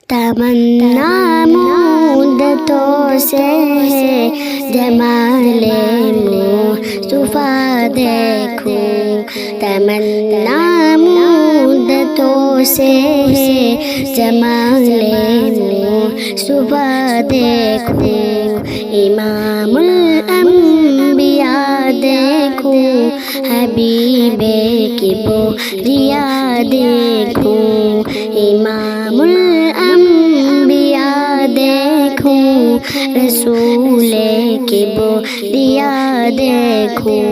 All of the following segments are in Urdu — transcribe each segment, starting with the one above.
تمنا مدتوں سے ہے جمال مصطفیٰ دیکھوں، تمنا مدتوں سے ہے جمال مصطفیٰ دیکھوں، امام الانبیاء دیکھوں، حبیب کبریا دیکھوں، امام الانبیاء دیکھوں، رسول کبریا دیکھوں،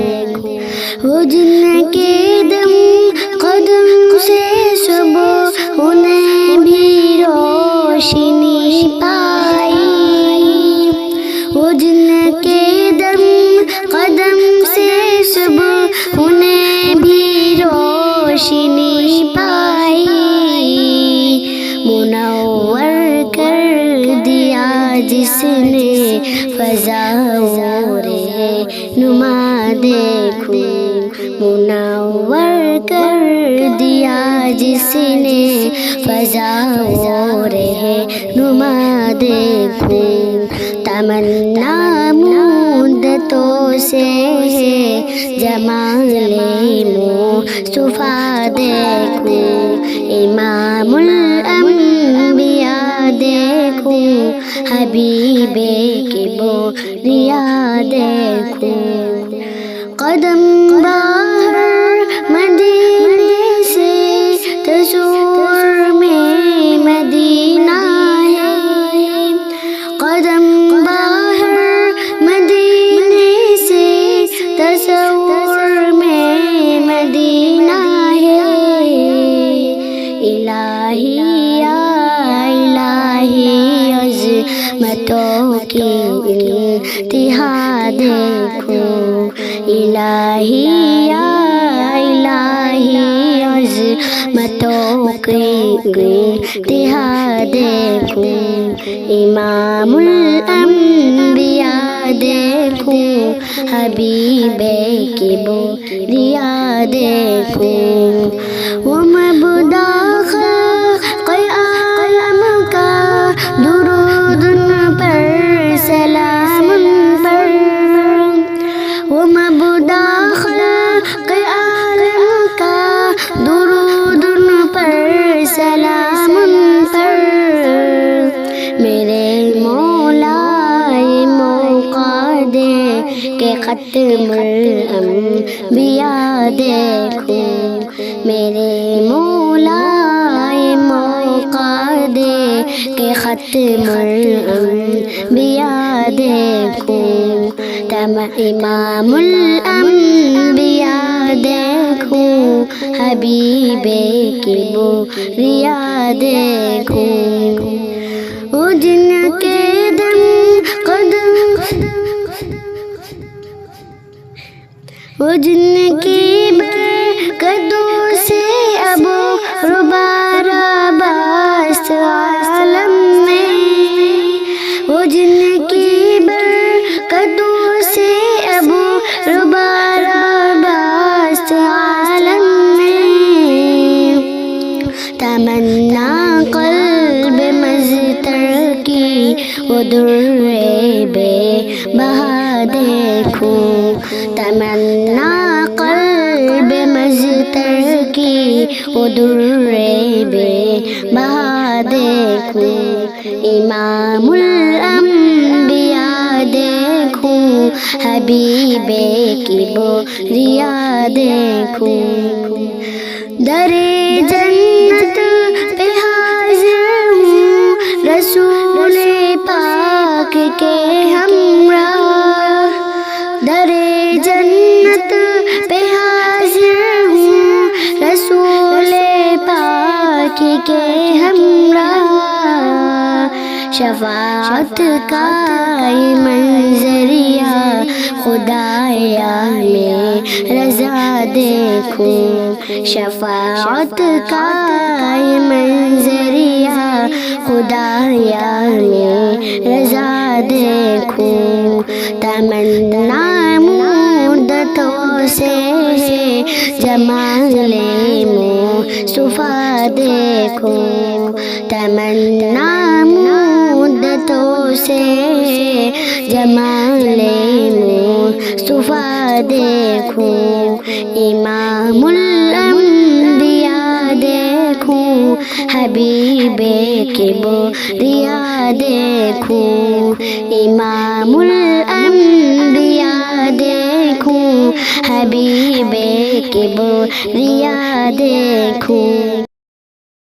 وہ جن کے دم قدم سے صبح انہیں بھی روشنی پائی، وہ جن کے دم قدم سے صبح انہیں بھی روشنی پائی، منور کر دیا جس نے فضا و رہنما دیکھوں، منور کر دیا جس نے فضا و رہنما دیکھوں، تمنا مدتوں سے ہے جمال مصطفیٰ دیکھوں، امام الانبیاء دیکھوں، حبیب کبریا دیکھوں، قدم باہر مدینے سے تصور میں مدینہ ہے، قدم باہر مدینے سے تصور میں مدینہ ہے، الہی یا الہی عظمتوں کی انتہا دیکھوں، الہی یا الہی عظمتوں کی انتہا دیکھوں، امام الانبیاء دیکھوں، حبیب کبریا دیکھوں، وہ مبدا خلق عالم کا درود ان پر سلام ان پر، وہ مبدا خلق عالم کا درود ان پر سلام ان پر، میرے مولا یہ موقع دے کہ ختم الانبیاء دیکھوں، میرے مولا یہ موقع دے کہ ختم الانبیاء دیکھوں، امام الانبیاء دیکھوں، حبیب کبریا دیکھوں، وہ جن کے دم قدم، وہ جن کی برکتوں سے ابو ربار باس عالم میں، وہ جن کی برکتوں سے ابو ربار باس عالم میں، تمنا قلب مزتر کی وہ در بے بہا دیکھوں، تمنا قلب مزتر کی وہ در بے بہا دیکھوں، امام الانبیاء دیکھوں، حبیب کبریا دیکھوں، در جنت پہ حاضر ہوں رسول پاک کے ہمراہ، در جنت پہ حاضر ہوں رسول پاک کے ہمراہ، شفاعت کا یہ منظریہ خدایا میں رضا دیکھوں، شفاعت کا یہ منظریہ خدایا میں رضا دیکھوں، تمنا مدتوں سے ہے جمال مصطفیٰ دیکھوں تمنا مدتوں سے جمال مصطفیٰ دیکھوں امام الانبیاء دیکھوں حبیب کبریا دیکھوں امام الانبیاء دیکھوں حبیب کبریا دیکھوں